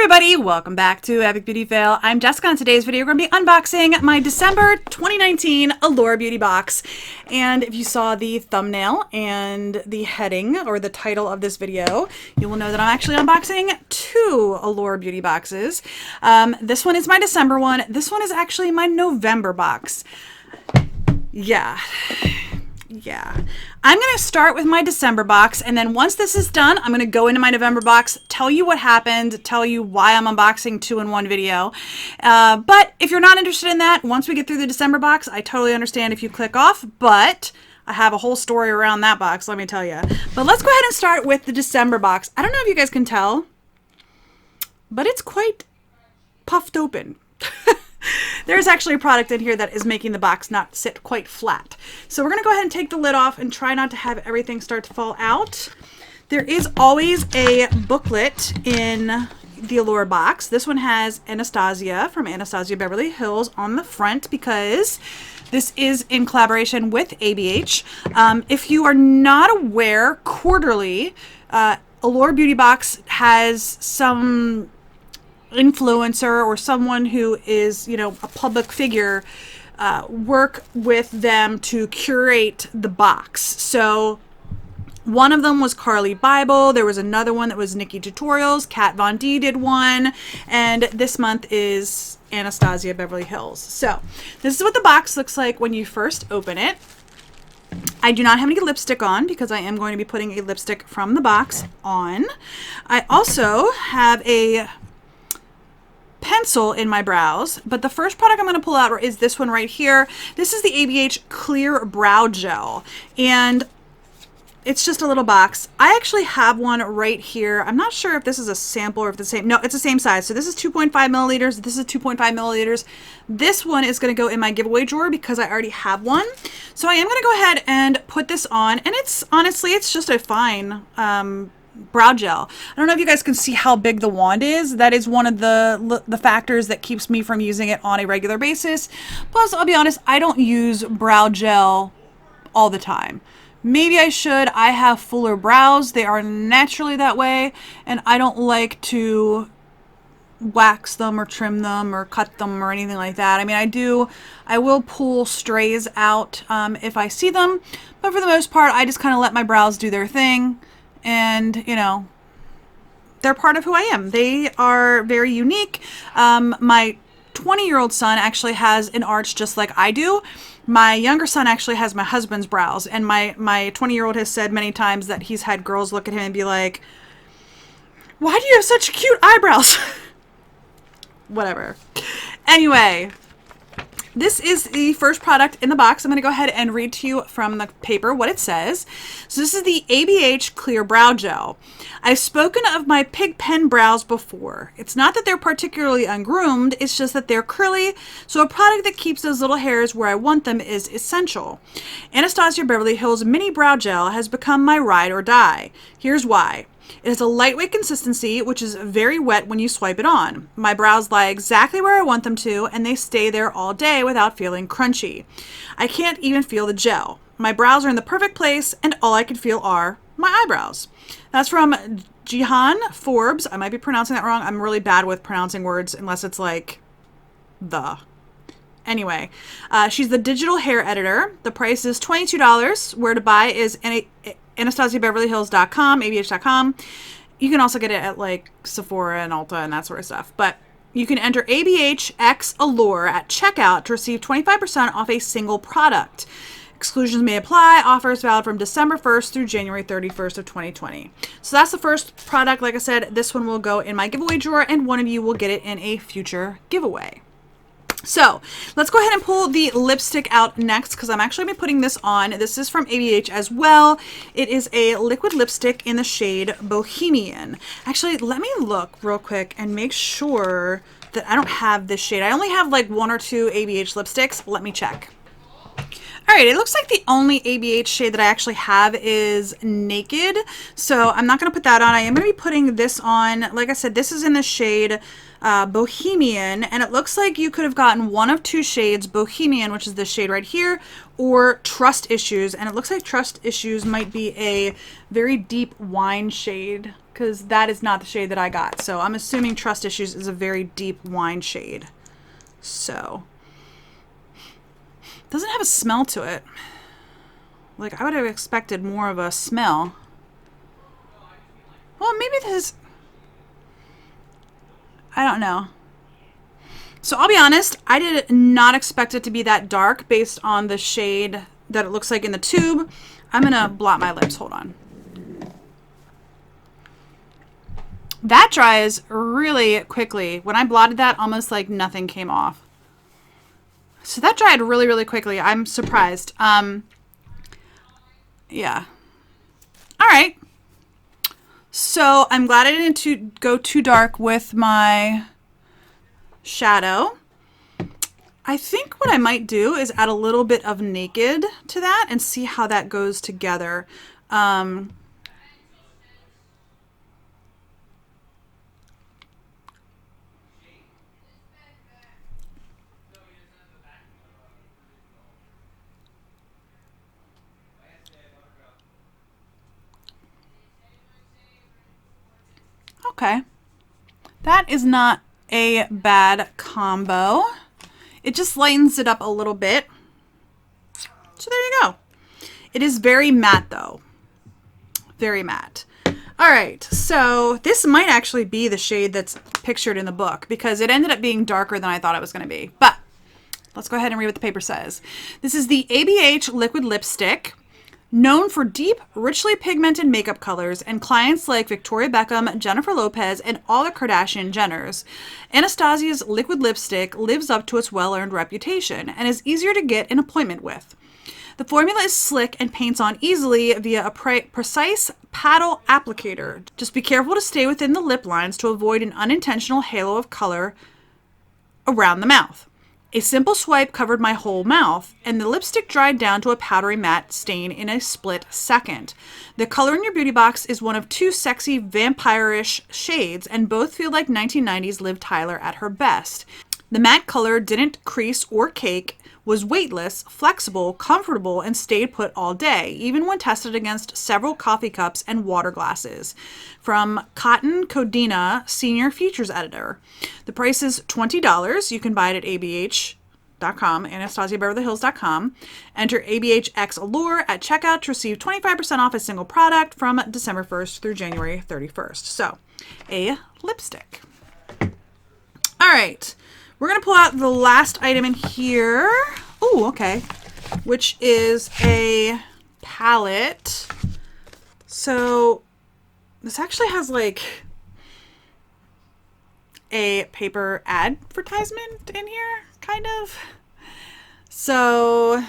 everybody, welcome back to Epic Beauty Fail. I'm Jessica. In today's video, we're going to be unboxing my December 2019 Allure Beauty Box. And if you saw the thumbnail and the heading or the title of this video, you will know that I'm actually unboxing two Allure Beauty Boxes. This one is my December one. This one is actually my November box. Yeah. I'm going to start with my December box, and then once this is done, I'm going to go into my November box, tell you what happened, tell you why I'm unboxing two in one video. But if you're not interested in that, once we get through the December box, I totally understand if you click off, but I have a whole story around that box, let me tell you. But let's go ahead and start with the December box. I don't know if you guys can tell, but it's quite puffed open. There's actually a product in here that is making the box not sit quite flat. So we're going to go ahead and take the lid off and try not to have everything start to fall out. There is always a booklet in the Allure box. This one has Anastasia from Anastasia Beverly Hills on the front because this is in collaboration with EBates. If you are not aware, quarterly, Allure Beauty Box has some influencer or someone who is, a public figure, work with them to curate the box. So one of them was Carly Bible. There was another one that was Nikki Tutorials. Kat Von D did one. And this month is Anastasia Beverly Hills. So this is what the box looks like when you first open it. I do not have any lipstick on because I am going to be putting a lipstick from the box on. I also have a pencil in my brows, but the first product I'm going to pull out is this one right here. This is the EBates Clear Brow Gel, and it's just a little box. I actually have one right here. I'm not sure if this is a sample or if it's the same. No, it's the same size. So this is 2.5 milliliters. This is 2.5 milliliters. This one is going to go in my giveaway drawer because I already have one. So I am going to go ahead and put this on, and it's honestly, it's just a fine brow gel. I don't know if you guys can see how big the wand is. That is one of the factors that keeps me from using it on a regular basis. Plus, I'll be honest, I don't use brow gel all the time. Maybe I should. I have fuller brows. They are naturally that way, and I don't like to wax them or trim them or cut them or anything like that. I mean, I will pull strays out if I see them, but for the most part, I just kind of let my brows do their thing. And, they're part of who I am. They are very unique. My 20-year-old son actually has an arch just like I do. My younger son actually has my husband's brows. And my 20-year-old has said many times that he's had girls look at him and be like, why do you have such cute eyebrows? Whatever. Anyway, this is the first product in the box. I'm going to go ahead and read to you from the paper what it says. So this is the EBates Clear Brow Gel. I've spoken of my pig pen brows before. It's not that they're particularly ungroomed, it's just that they're curly, so a product that keeps those little hairs where I want them is essential. Anastasia Beverly Hills Mini Brow Gel has become my ride or die. Here's why. It has a lightweight consistency, which is very wet when you swipe it on. My brows lie exactly where I want them to, and they stay there all day without feeling crunchy. I can't even feel the gel. My brows are in the perfect place, and all I can feel are my eyebrows. That's from Jihan Forbes. I might be pronouncing that wrong. I'm really bad with pronouncing words unless it's like the. Anyway, she's the digital hair editor. The price is $22. Where to buy is AnastasiaBeverlyHills.com, EBates.com. You can also get it at like Sephora and Ulta and that sort of stuff. But you can enter ABH Allure at checkout to receive 25% off a single product. Exclusions may apply. Offers valid from December 1st through January 31st of 2020. So that's the first product. Like I said, this one will go in my giveaway drawer, and one of you will get it in a future giveaway. So let's go ahead and pull the lipstick out next because I'm actually going to be putting this on. This is from EBates as well. It is a liquid lipstick in the shade Bohemian. Actually, let me look real quick and make sure that I don't have this shade. I only have like one or two EBates lipsticks. Let me check. All right, it looks like the only ABH shade that I actually have is Naked. So I'm not going to put that on. I am going to be putting this on. Like I said, this is in the shade Bohemian, and it looks like you could have gotten one of two shades, Bohemian, which is this shade right here, or Trust Issues. And it looks like Trust Issues might be a very deep wine shade, because that is not the shade that I got. So I'm assuming Trust Issues is a very deep wine shade. So doesn't have a smell to it. Like, I would have expected more of a smell. Well, maybe this is, I don't know. So I'll be honest, I did not expect it to be that dark based on the shade that it looks like in the tube. I'm gonna blot my lips, hold on. That dries really quickly. When I blotted that, almost like nothing came off. So that dried really, really quickly. I'm surprised. Yeah. All right. So I'm glad I didn't go too dark with my shadow. I think what I might do is add a little bit of Naked to that and see how that goes together. Okay, that is not a bad combo. It just lightens it up a little bit. So there you go. It is very matte though. Very matte. All right, so this might actually be the shade that's pictured in the book because it ended up being darker than I thought it was going to be. But let's go ahead and read what the paper says. This is the ABH Liquid Lipstick. Known for deep, richly pigmented makeup colors and clients like Victoria Beckham, Jennifer Lopez, and all the Kardashian Jenners, Anastasia's liquid lipstick lives up to its well-earned reputation and is easier to get an appointment with. The formula is slick and paints on easily via a precise paddle applicator. Just be careful to stay within the lip lines to avoid an unintentional halo of color around the mouth. A simple swipe covered my whole mouth, and the lipstick dried down to a powdery matte stain in a split second. The color in your beauty box is one of two sexy vampire-ish shades, and both feel like 1990s Liv Tyler at her best. The matte color didn't crease or cake, was weightless, flexible, comfortable, and stayed put all day, even when tested against several coffee cups and water glasses. From Cotton Codina, Senior Features Editor. The price is $20. You can buy it at abh.com, AnastasiaBeverlyHills.com. Enter ABHX Allure at checkout to receive 25% off a single product from December 1st through January 31st. So, a lipstick. All right. We're going to pull out the last item in here. Oh, okay. Which is a palette. So this actually has like a paper advertisement in here, kind of. So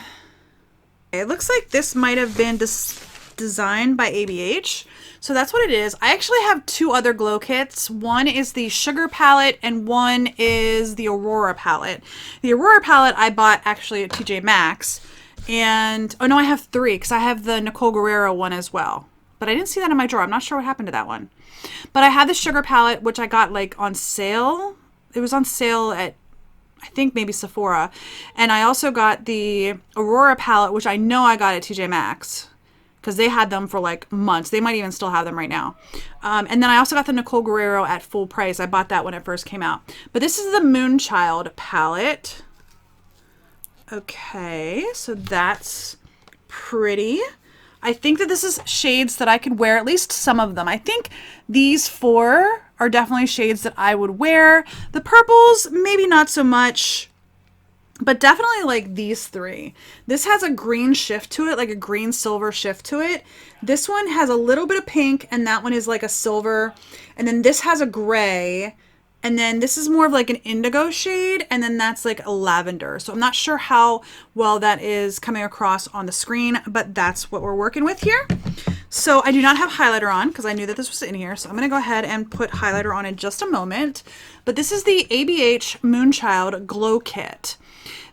it looks like this might have been designed by ABH. So that's what it is. I actually have two other glow kits. One is the Sugar palette and one is the Aurora palette. The Aurora palette I bought actually at TJ Maxx. And, oh no, I have three because I have the Nicole Guerrero one as well. But I didn't see that in my drawer. I'm not sure what happened to that one. But I have the Sugar palette, which I got like on sale. It was on sale at, I think maybe Sephora. And I also got the Aurora palette, which I know I got at TJ Maxx, because they had them for like months. They might even still have them right now. And then I also got the Nicole Guerrero at full price. I bought that when it first came out. But this is the Moonchild palette. Okay, so that's pretty. I think that this is shades that I could wear, at least some of them. I think these four are definitely shades that I would wear. The purples, maybe not so much. But definitely like these three. This has a green shift to it, like a green silver shift to it. This one has a little bit of pink and that one is like a silver. And then this has a gray. And then this is more of like an indigo shade. And then that's like a lavender. So I'm not sure how well that is coming across on the screen, but that's what we're working with here. So I do not have highlighter on because I knew that this was in here. So I'm going to go ahead and put highlighter on in just a moment. But this is the ABH Moonchild Glow Kit.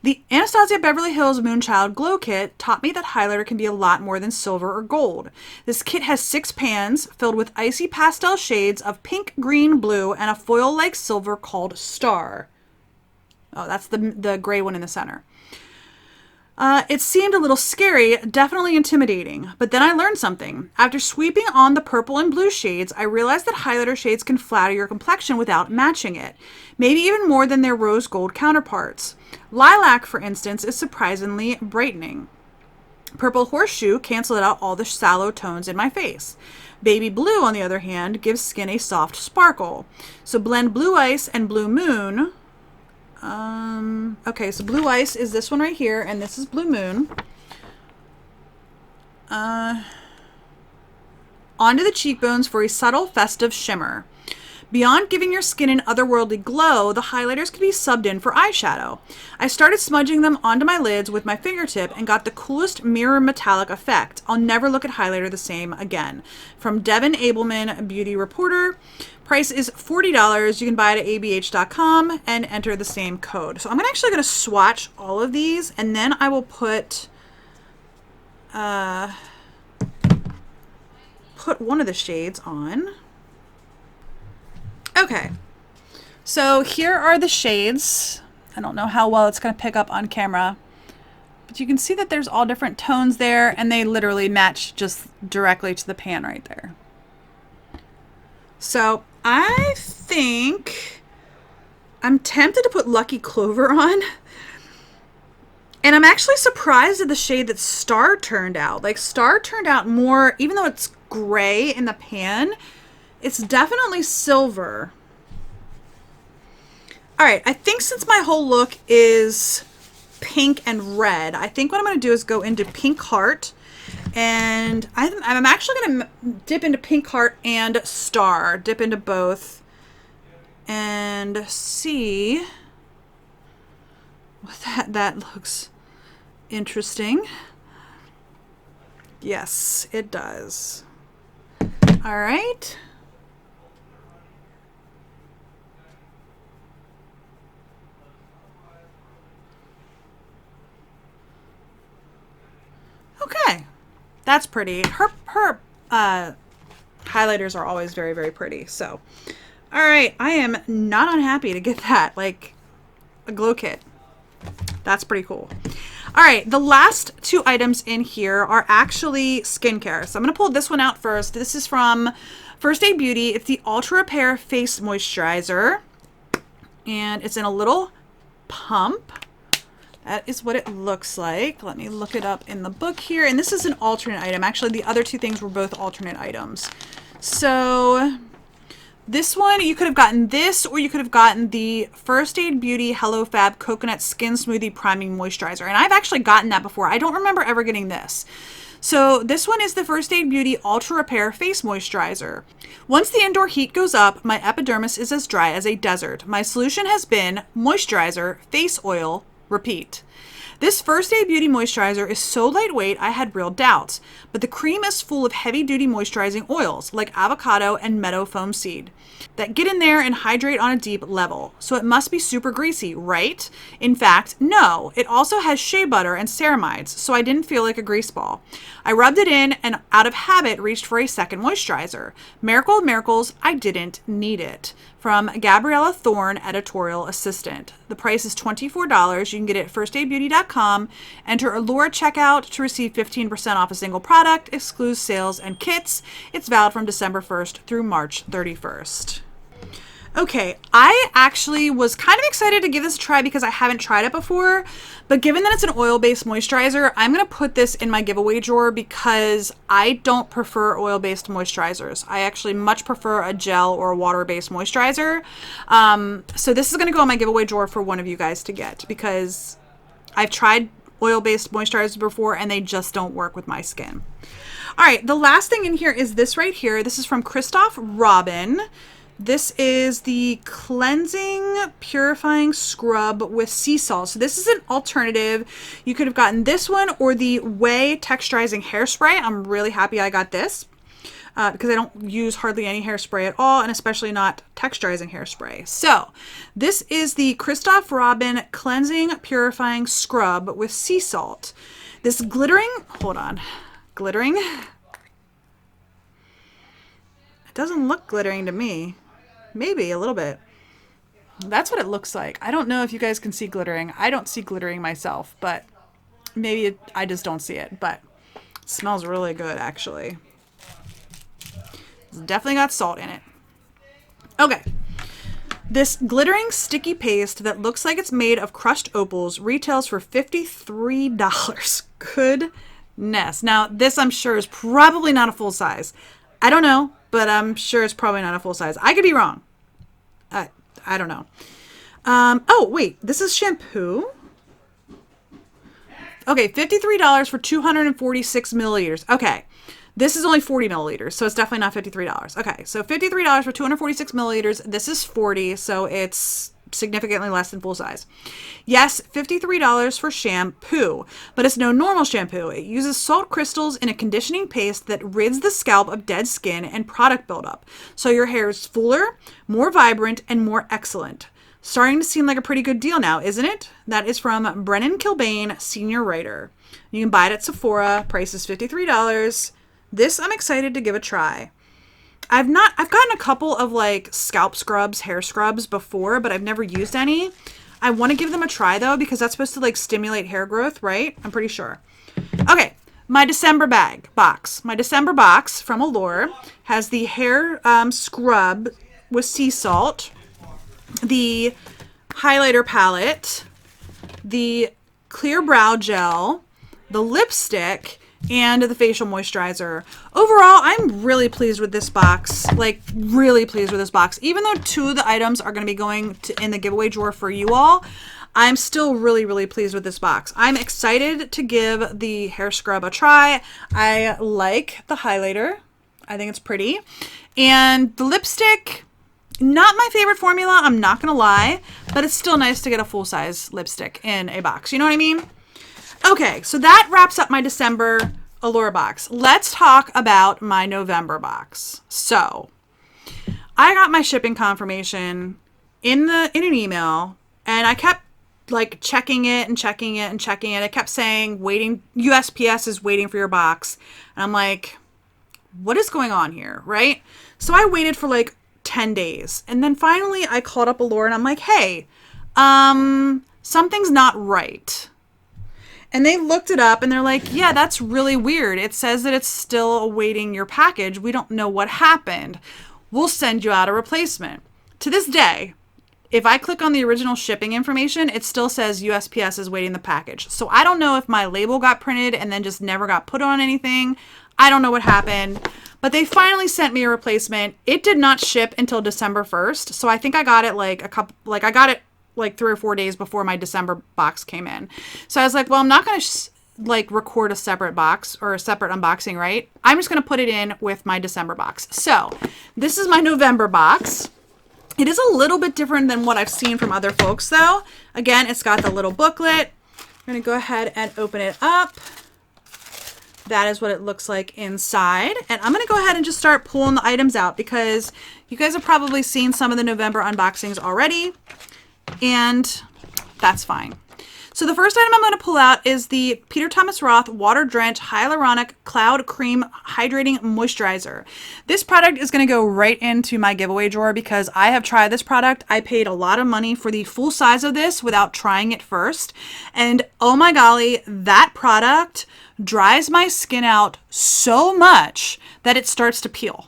The Anastasia Beverly Hills Moonchild Glow Kit taught me that highlighter can be a lot more than silver or gold. This kit has 6 pans filled with icy pastel shades of pink, green, blue, and a foil-like silver called Star. Oh, that's the gray one in the center. It seemed a little scary, definitely intimidating, but then I learned something. After sweeping on the purple and blue shades, I realized that highlighter shades can flatter your complexion without matching it, maybe even more than their rose gold counterparts. Lilac, for instance, is surprisingly brightening. Purple Horseshoe canceled out all the sallow tones in my face. Baby Blue, on the other hand, gives skin a soft sparkle. So blend Blue Ice and Blue Moon. Okay, so Blue Ice is this one right here, and this is Blue Moon. Onto the cheekbones for a subtle, festive shimmer. Beyond giving your skin an otherworldly glow, the highlighters can be subbed in for eyeshadow. I started smudging them onto my lids with my fingertip and got the coolest mirror metallic effect. I'll never look at highlighter the same again. From Devin Abelman, Beauty Reporter. Price is $40. You can buy it at abh.com and enter the same code. So I'm actually going to swatch all of these, and then I will put one of the shades on. Okay, so here are the shades. I don't know how well it's going to pick up on camera, but you can see that there's all different tones there, and they literally match just directly to the pan right there. So I think I'm tempted to put Lucky Clover on, and I'm actually surprised at the shade that Star turned out. Like, Star turned out more, even though it's gray in the pan, it's definitely silver. All right, I think since my whole look is pink and red, I think what I'm going to do is go into Pink Heart, and I'm actually going to dip into Pink Heart and Star, dip into both, and see what that looks interesting. Yes, it does. All right. Okay, that's pretty. Her highlighters are always very, very pretty. So, all right, I am not unhappy to get that, like a glow kit. That's pretty cool. All right, the last 2 items in here are actually skincare. So I'm going to pull this one out first. This is from First Aid Beauty. It's the Ultra Repair Face Moisturizer, and it's in a little pump. That is what it looks like. Let me look it up in the book here. And this is an alternate item. Actually, the other 2 things were both alternate items. So this one, you could have gotten this, or you could have gotten the First Aid Beauty Hello Fab Coconut Skin Smoothie Priming Moisturizer. And I've actually gotten that before. I don't remember ever getting this. So this one is the First Aid Beauty Ultra Repair Face Moisturizer. Once the indoor heat goes up, my epidermis is as dry as a desert. My solution has been moisturizer, face oil, repeat. This First Aid Beauty moisturizer is so lightweight I had real doubts, but the cream is full of heavy-duty moisturizing oils like avocado and meadow foam seed that get in there and hydrate on a deep level. So it must be super greasy, right? In fact, no. It also has shea butter and ceramides, so I didn't feel like a grease ball. I rubbed it in and out of habit reached for a second moisturizer. Miracle of miracles, I didn't need it. From Gabriella Thorne, editorial assistant. The price is $24. You can get it at firstaidbeauty.com. Enter Allure checkout to receive 15% off a single product, excludes sales and kits. It's valid from December 1st through March 31st. Okay, I actually was kind of excited to give this a try because I haven't tried it before, but given that it's an oil-based moisturizer, I'm going to put this in my giveaway drawer because I don't prefer oil-based moisturizers. I actually much prefer a gel or a water-based moisturizer. So this is going to go in my giveaway drawer for one of you guys to get because I've tried oil-based moisturizers before and they just don't work with my skin. All right, the last thing in here is this right here. This is from Christoph Robin. This is the Cleansing Purifying Scrub with Sea Salt. So this is an alternative. You could have gotten this one or the Way Texturizing Hairspray. I'm really happy I got this because I don't use hardly any hairspray at all, and especially not texturizing hairspray. So this is the Christoph Robin Cleansing Purifying Scrub with Sea Salt. This glittering, hold on, glittering? It doesn't look glittering to me. Maybe a little bit. That's what it looks like. I don't know if you guys can see glittering. I don't see glittering myself, but maybe I just don't see it. But it smells really good, actually. It's definitely got salt in it. Okay. This glittering sticky paste that looks like it's made of crushed opals retails for $53. Goodness. Now, this I'm sure is probably not a full size. I don't know, but I'm sure it's probably not a full size. I could be wrong. I don't know. Oh, wait. This is shampoo? Okay, $53 for 246 milliliters. Okay. This is only 40 milliliters, so it's definitely not $53. Okay, so $53 for 246 milliliters. This is 40, so it's significantly less than full size. Yes, $53 for shampoo, but it's no normal shampoo. It uses salt crystals in a conditioning paste that rids the scalp of dead skin and product buildup, so your hair is fuller, more vibrant, and more excellent. Starting to seem like a pretty good deal now, isn't it? That is from Brennan Kilbane, senior writer. You can buy it at Sephora. Price is $53. This I'm excited to give a try. I've gotten a couple of like scalp scrubs, hair scrubs before, but I've never used any. I want to give them a try though, because that's supposed to like stimulate hair growth, right? I'm pretty sure. Okay, my December box. My December box from Allure has the hair scrub with sea salt, the highlighter palette, the clear brow gel, the lipstick, and the facial moisturizer. Overall, I'm really pleased with this box. Like, really pleased with this box. Even though 2 of the items are going to be going in the giveaway drawer for you all, I'm still really, really pleased with this box. I'm excited to give the hair scrub a try. I like the highlighter. I think it's pretty. And the lipstick, not my favorite formula, I'm not going to lie, but it's still nice to get a full-size lipstick in a box. You know what I mean? Okay, so that wraps up my December Allure box. Let's talk about my November box. So, I got my shipping confirmation in an email, and I kept like checking it and checking it and checking it. It kept saying waiting, USPS is waiting for your box. And I'm like, what is going on here, right? So I waited for like 10 days. And then finally I called up Allure and I'm like, hey, something's not right. And they looked it up and they're like, yeah, that's really weird. It says that it's still awaiting your package. We don't know what happened. We'll send you out a replacement. To this day, if I click on the original shipping information, it still says USPS is waiting the package. So I don't know if my label got printed and then just never got put on anything. I don't know what happened. But they finally sent me a replacement. It did not ship until December 1st. So I think I got it like 3 or 4 days before my December box came in. So I was like, well, I'm not going to record a separate box or a separate unboxing, right? I'm just going to put it in with my December box. So this is my November box. It is a little bit different than what I've seen from other folks though. Again, it's got the little booklet. I'm going to go ahead and open it up. That is what it looks like inside. And I'm going to go ahead and just start pulling the items out because you guys have probably seen some of the November unboxings already. And that's fine. So the first item I'm going to pull out is the Peter Thomas Roth Water Drenched Hyaluronic Cloud Cream Hydrating Moisturizer. This product is going to go right into my giveaway drawer because I have tried this product. I paid a lot of money for the full size of this without trying it first. And oh my golly, that product dries my skin out so much that it starts to peel.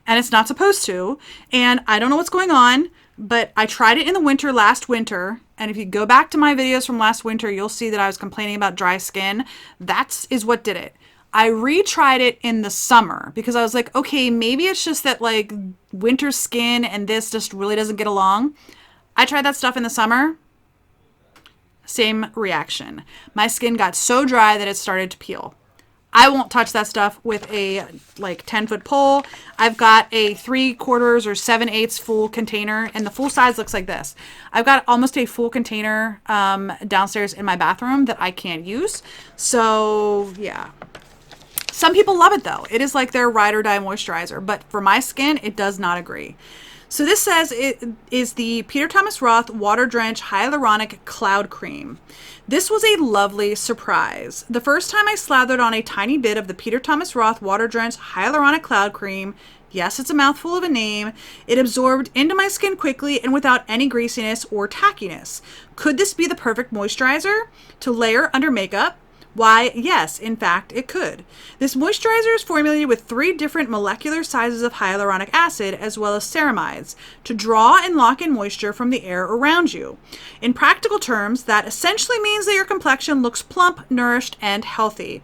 And it's not supposed to. And I don't know what's going on. But I tried it in the last winter, and if you go back to my videos from last winter, you'll see that I was complaining about dry skin. That is what did it. I retried it in the summer because I was like, okay, maybe it's just that like winter skin and this just really doesn't get along. I tried that stuff in the summer. Same reaction. My skin got so dry that it started to peel. I won't touch that stuff with a like 10-foot pole. I've got a 3/4 or 7/8 full container, and the full size looks like this. I've got almost a full container downstairs in my bathroom that I can't use. So yeah. Some people love it though. It is like their ride or die moisturizer, but for my skin, it does not agree. So this says it is the Peter Thomas Roth Water Drench Hyaluronic Cloud Cream. This was a lovely surprise. The first time I slathered on a tiny bit of the Peter Thomas Roth Water Drench Hyaluronic Cloud Cream, yes, it's a mouthful of a name, it absorbed into my skin quickly and without any greasiness or tackiness. Could this be the perfect moisturizer to layer under makeup? Why, yes, in fact, it could. This moisturizer is formulated with 3 different molecular sizes of hyaluronic acid as well as ceramides to draw and lock in moisture from the air around you. In practical terms, that essentially means that your complexion looks plump, nourished, and healthy.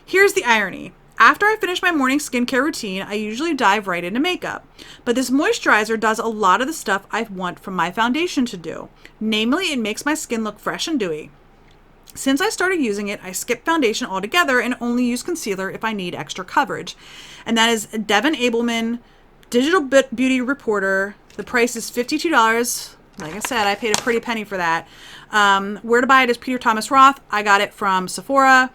Here's the irony. After I finish my morning skincare routine, I usually dive right into makeup. But this moisturizer does a lot of the stuff I want from my foundation to do. Namely, it makes my skin look fresh and dewy. Since I started using it, I skip foundation altogether and only use concealer if I need extra coverage. And that is Devin Abelman, Digital Beauty Reporter. The price is $52. Like I said, I paid a pretty penny for that. Where to buy it is Peter Thomas Roth. I got it from Sephora.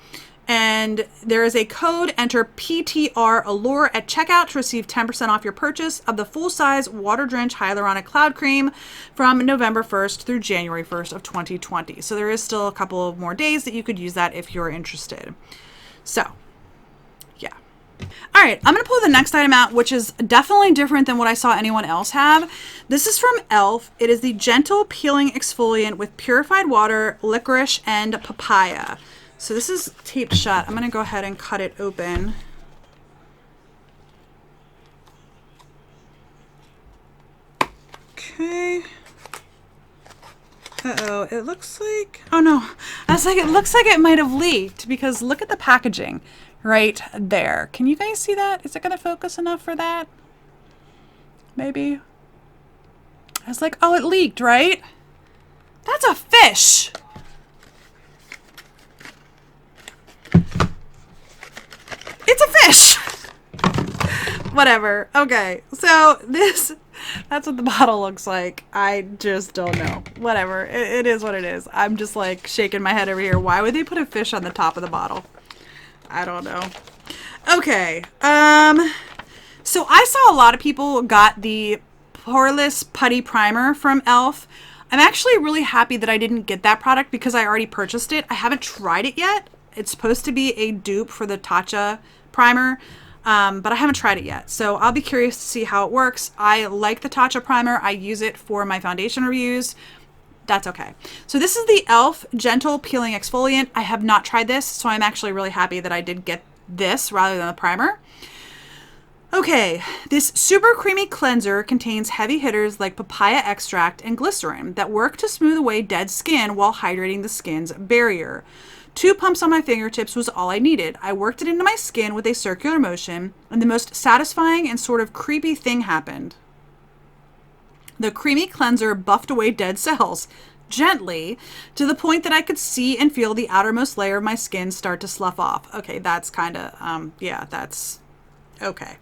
And there is a code, enter PTR Allure at checkout to receive 10% off your purchase of the full-size Water Drench Hyaluronic Cloud Cream from November 1st through January 1st of 2020. So there is still a couple of more days that you could use that if you're interested. So, yeah. All right, I'm going to pull the next item out, which is definitely different than what I saw anyone else have. This is from e.l.f. It is the Gentle Peeling Exfoliant with purified water, licorice, and papaya. So this is taped shut. I'm going to go ahead and cut it open. Okay. Uh-oh, it looks like, oh no. I was like, it looks like it might have leaked because look at the packaging right there. Can you guys see that? Is it going to focus enough for that? Maybe. I was like, oh, it leaked, right? That's a fish. It's a fish. Whatever. Okay. So that's what the bottle looks like. I just don't know. Whatever. It is what it is. I'm just like shaking my head over here. Why would they put a fish on the top of the bottle? I don't know. Okay. So I saw a lot of people got the Poreless Putty Primer from e.l.f. I'm actually really happy that I didn't get that product because I already purchased it. I haven't tried it yet. It's supposed to be a dupe for the Tatcha primer, but I haven't tried it yet. So I'll be curious to see how it works. I like the Tatcha primer. I use it for my foundation reviews. That's okay. So this is the e.l.f. Gentle Peeling Exfoliant. I have not tried this, so I'm actually really happy that I did get this rather than the primer. Okay, this super creamy cleanser contains heavy hitters like papaya extract and glycerin that work to smooth away dead skin while hydrating the skin's barrier. 2 pumps on my fingertips was all I needed. I worked it into my skin with a circular motion, and the most satisfying and sort of creepy thing happened. The creamy cleanser buffed away dead cells, gently, to the point that I could see and feel the outermost layer of my skin start to slough off. Okay, that's kind of, yeah, that's okay.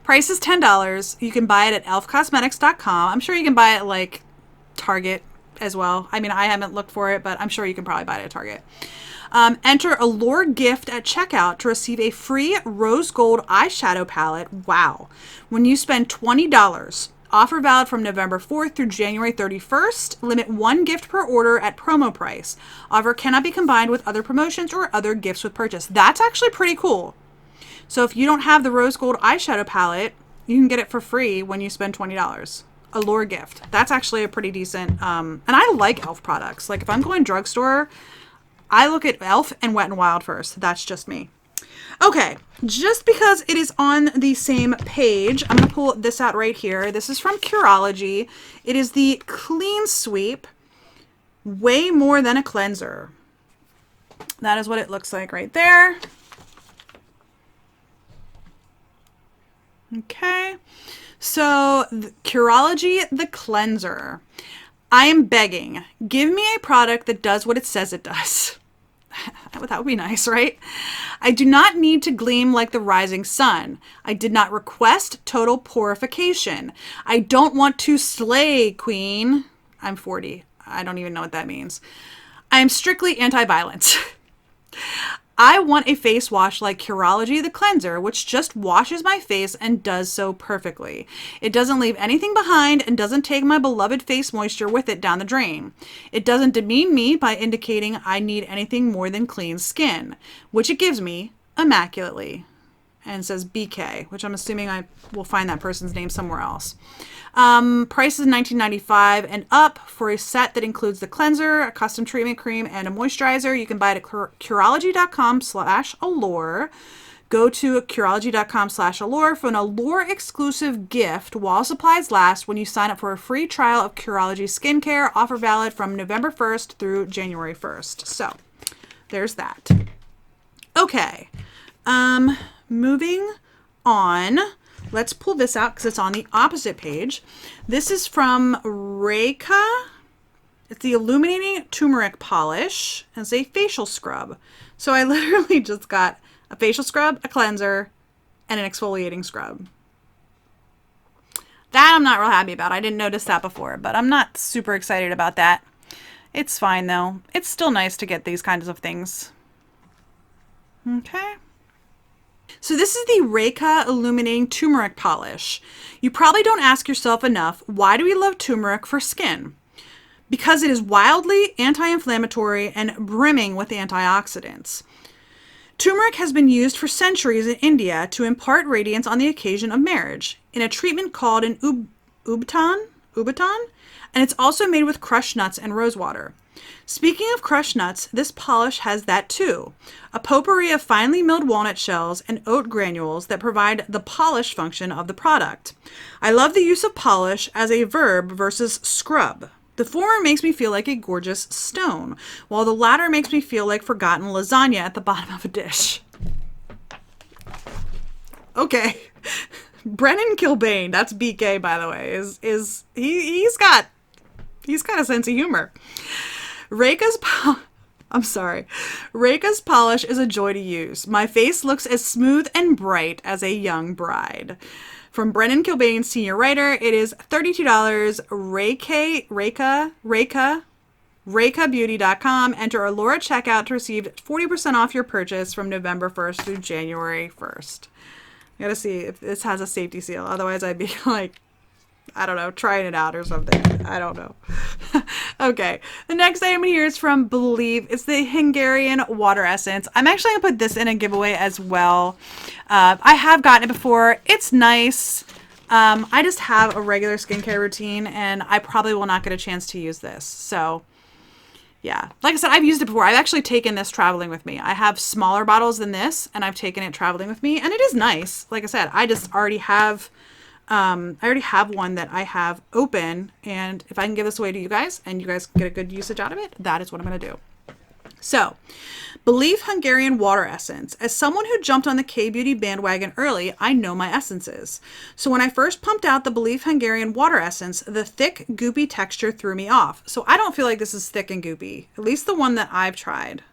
Price is $10. You can buy it at elfcosmetics.com. I'm sure you can buy it like Target as well. I mean, I haven't looked for it, but I'm sure you can probably buy it at Target. Enter Allure Gift at checkout to receive a free rose gold eyeshadow palette. Wow. When you spend $20. Offer valid from November 4th through January 31st. Limit 1 gift per order at promo price. Offer cannot be combined with other promotions or other gifts with purchase. That's actually pretty cool. So if you don't have the rose gold eyeshadow palette, you can get it for free when you spend $20. Allure Gift. That's actually a pretty decent, and I like e.l.f. products. Like if I'm going drugstore, I look at e.l.f. and Wet n Wild first. That's just me. Okay, just because it is on the same page, I'm going to pull this out right here. This is from Cureology. It is the Clean Sweep Way More Than a Cleanser. That is what it looks like right there. Okay, so Cureology the Cleanser. I am begging, give me a product that does what it says it does. That would be nice, right? I do not need to gleam like the rising sun. I did not request total purification. I don't want to slay, queen. I'm 40. I don't even know what that means. I am strictly anti-violence. I want a face wash like Cureology the cleanser, which just washes my face and does so perfectly. It doesn't leave anything behind and doesn't take my beloved face moisture with it down the drain. It doesn't demean me by indicating I need anything more than clean skin, which it gives me immaculately. And it says BK, which I'm assuming I will find that person's name somewhere else. Price is $19.95 and up for a set that includes the cleanser, a custom treatment cream, and a moisturizer. You can buy it at Cureology.com/Allure. Go to Cureology.com/Allure for an Allure exclusive gift while supplies last when you sign up for a free trial of Cureology skincare, offer valid from November 1st through January 1st. So there's that. Okay. Moving on, let's pull this out because it's on the opposite page. This is from Rekha. It's the Illuminating Turmeric Polish. And it's a facial scrub. So I literally just got a facial scrub, a cleanser, and an exfoliating scrub. That I'm not real happy about. I didn't notice that before, but I'm not super excited about that. It's fine though. It's still nice to get these kinds of things. Okay. So this is the Rekha Illuminating Turmeric Polish. You probably don't ask yourself enough, why do we love turmeric for skin? Because it is wildly anti-inflammatory and brimming with antioxidants. Turmeric has been used for centuries in India to impart radiance on the occasion of marriage, in a treatment called an ubatan, and it's also made with crushed nuts and rosewater. Speaking of crushed nuts, this polish has that too. A potpourri of finely milled walnut shells and oat granules that provide the polish function of the product. I love the use of polish as a verb versus scrub. The former makes me feel like a gorgeous stone, while the latter makes me feel like forgotten lasagna at the bottom of a dish. Okay. Brennan Kilbane, that's BK by the way, he's got a sense of humor. Rekha's polish is a joy to use. My face looks as smooth and bright as a young bride. From Brennan Kilbane, senior writer, it is $32. RekhaBeauty.com. Enter Allure checkout to receive 40% off your purchase from November 1st through January 1st. I gotta see if this has a safety seal. Otherwise, I'd be like, I don't know, trying it out or something. I don't know. Okay. The next item here is from Believe. It's the Hungarian Water Essence. I'm actually going to put this in a giveaway as well. I have gotten it before. It's nice. I just have a regular skincare routine and I probably will not get a chance to use this. So yeah, like I said, I've used it before. I've actually taken this traveling with me. I have smaller bottles than this and I've taken it traveling with me and it is nice. Like I said, I just already have one that I have open, and if I can give this away to you guys and you guys get a good usage out of it, that is what I'm going to do. So, Believe Hungarian Water Essence. As someone who jumped on the K-Beauty bandwagon early, I know my essences. So when I first pumped out the Believe Hungarian Water Essence, the thick, goopy texture threw me off. So I don't feel like this is thick and goopy, at least the one that I've tried.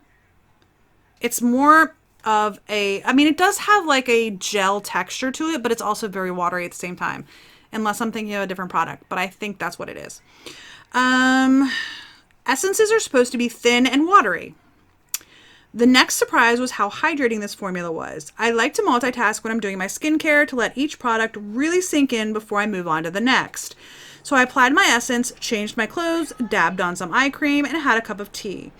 It's more of it does have like a gel texture to it, but it's also very watery at the same time, unless I'm thinking of a different product, but I think that's what it is. Essences are supposed to be thin and watery. The next surprise was how hydrating this formula was. I like to multitask when I'm doing my skincare to let each product really sink in before I move on to the next. So I applied my essence, changed my clothes, dabbed on some eye cream, and had a cup of tea.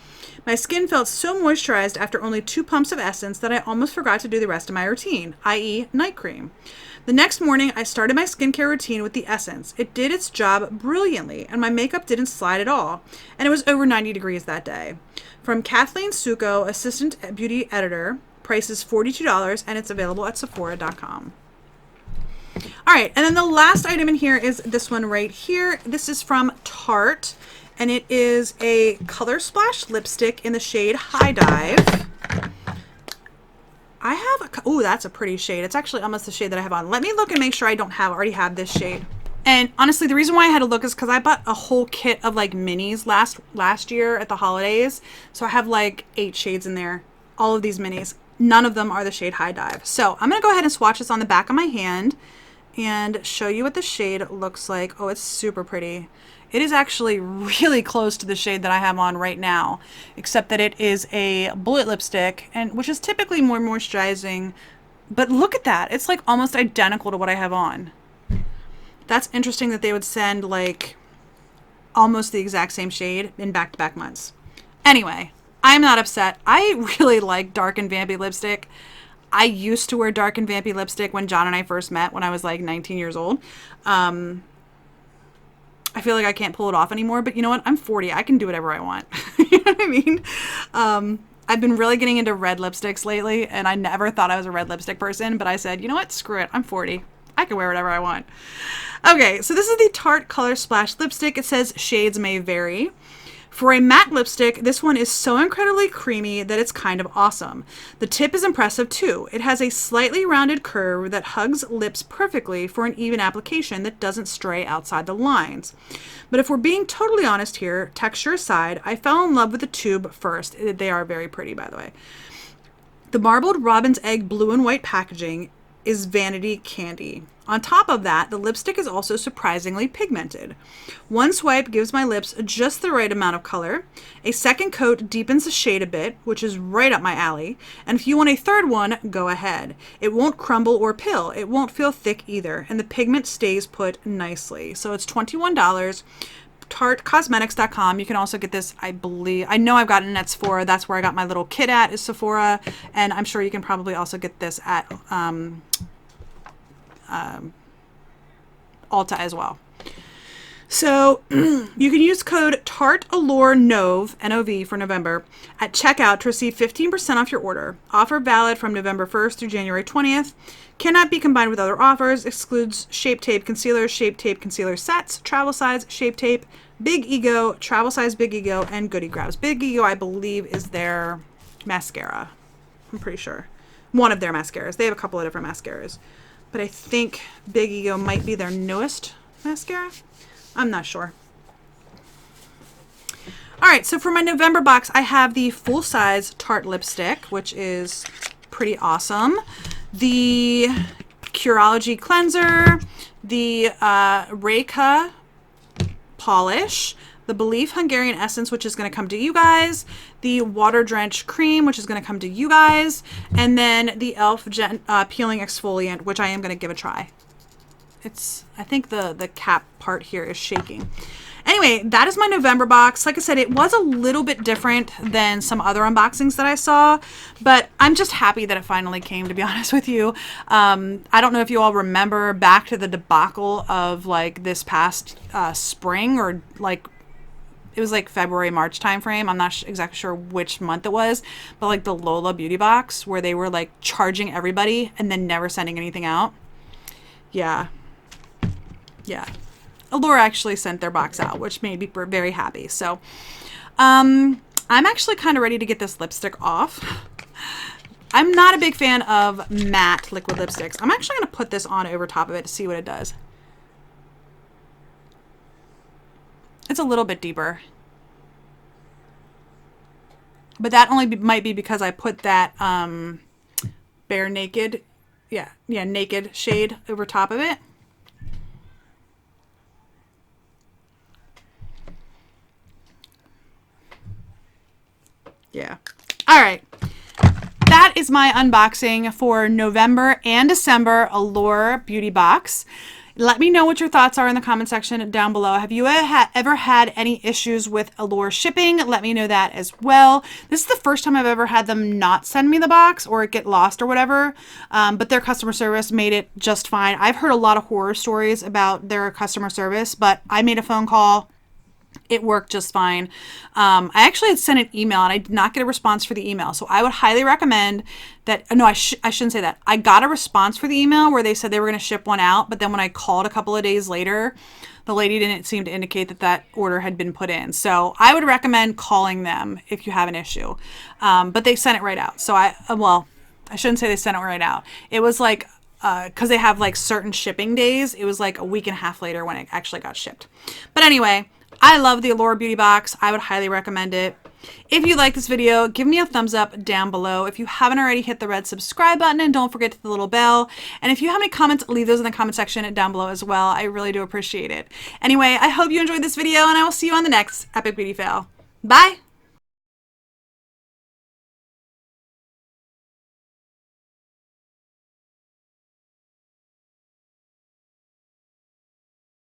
My skin felt so moisturized after only 2 pumps of essence that I almost forgot to do the rest of my routine, i.e. night cream. The next morning, I started my skincare routine with the essence. It did its job brilliantly, and my makeup didn't slide at all. And it was over 90 degrees that day. From Kathleen Suko, Assistant Beauty Editor, price is $42, and it's available at Sephora.com. All right, and then the last item in here is this one right here. This is from Tarte, and it is a Color Splash lipstick in the shade High Dive. Oh, that's a pretty shade. It's actually almost the shade that I have on. Let me look and make sure I don't already have this shade. And honestly, the reason why I had to look is because I bought a whole kit of like minis last year at the holidays. So I have like 8 shades in there. All of these minis. None of them are the shade High Dive. So I'm going to go ahead and swatch this on the back of my hand and show you what the shade looks like. Oh, it's super pretty. It is actually really close to the shade that I have on right now, except that it is a bullet lipstick, and which is typically more moisturizing. But look at that. It's like almost identical to what I have on. That's interesting that they would send like almost the exact same shade in back-to-back months. Anyway, I'm not upset. I really like dark and vampy lipstick. I used to wear dark and vampy lipstick when John and I first met when I was like 19 years old. I feel like I can't pull it off anymore, but you know what? I'm 40. I can do whatever I want. You know what I mean? I've been really getting into red lipsticks lately, and I never thought I was a red lipstick person, but I said, you know what? Screw it. I'm 40. I can wear whatever I want. Okay, so this is the Tarte Color Splash lipstick. It says shades may vary. For a matte lipstick, this one is so incredibly creamy that it's kind of awesome. The tip is impressive too. It has a slightly rounded curve that hugs lips perfectly for an even application that doesn't stray outside the lines. But if we're being totally honest here, texture aside, I fell in love with the tube first. They are very pretty, by the way. The marbled robin's egg blue and white packaging is vanity candy. On top of that, the lipstick is also surprisingly pigmented. One swipe gives my lips just the right amount of color. A second coat deepens the shade a bit, which is right up my alley. And if you want a third one, go ahead. It won't crumble or pill. It won't feel thick either. And the pigment stays put nicely. So it's $21. TarteCosmetics.com. You can also get this, I believe, I know I've gotten it at Sephora. That's where I got my little kit at, is Sephora. And I'm sure you can probably also get this at Ulta as well. So you can use code Tarte Allure NOV, N-O-V, for November at checkout to receive 15% off your order. Offer valid from November 1st through January 20th. Cannot be combined with other offers. Excludes Shape Tape Concealer, Shape Tape Concealer Sets, Travel Size, Shape Tape, Big Ego, Travel Size Big Ego, and Goody Grabs. Big Ego, I believe, is their mascara. I'm pretty sure. One of their mascaras. They have a couple of different mascaras. But I think Big Ego might be their newest mascara. I'm not sure. All right, so for my November box, I have the full-size Tarte lipstick, which is pretty awesome. The Cureology cleanser, the Rekha polish, the Belief Hungarian essence, which is going to come to you guys, the water drenched cream, which is going to come to you guys, and then the e.l.f. peeling exfoliant, which I am going to give a try. I think the cap part here is shaking. Anyway, that is my November box. Like I said, it was a little bit different than some other unboxings that I saw, but I'm just happy that it finally came, to be honest with you. I don't know if you all remember back to the debacle of like this past spring, or like it was like February, March timeframe. I'm not exactly sure which month it was, but like the Allure Beauty Box, where they were like charging everybody and then never sending anything out. Yeah. Allure actually sent their box out, which made me very happy. So I'm actually kind of ready to get this lipstick off. I'm not a big fan of matte liquid lipsticks. I'm actually going to put this on over top of it to see what it does. It's a little bit deeper. But that only might be because I put that bare naked, naked shade over top of it. Yeah. All right. That is my unboxing for November and December Allure Beauty Box. Let me know what your thoughts are in the comment section down below. Have you ever had any issues with Allure shipping? Let me know that as well. This is the first time I've ever had them not send me the box or it get lost or whatever, but their customer service made it just fine. I've heard a lot of horror stories about their customer service, but I made a phone call. It worked just fine. I actually had sent an email and I did not get a response for the email. So I would highly recommend that. No, I shouldn't say that. I got a response for the email where they said they were going to ship one out. But then when I called a couple of days later, the lady didn't seem to indicate that that order had been put in. So I would recommend calling them if you have an issue. But they sent it right out. So I shouldn't say they sent it right out. It was like because they have like certain shipping days. It was like a week and a half later when it actually got shipped. But anyway, I love the Allure Beauty Box. I would highly recommend it. If you like this video, give me a thumbs up down below. If you haven't already, hit the red subscribe button and don't forget the little bell. And if you have any comments, leave those in the comment section down below as well. I really do appreciate it. Anyway, I hope you enjoyed this video and I will see you on the next Epic Beauty Fail. Bye!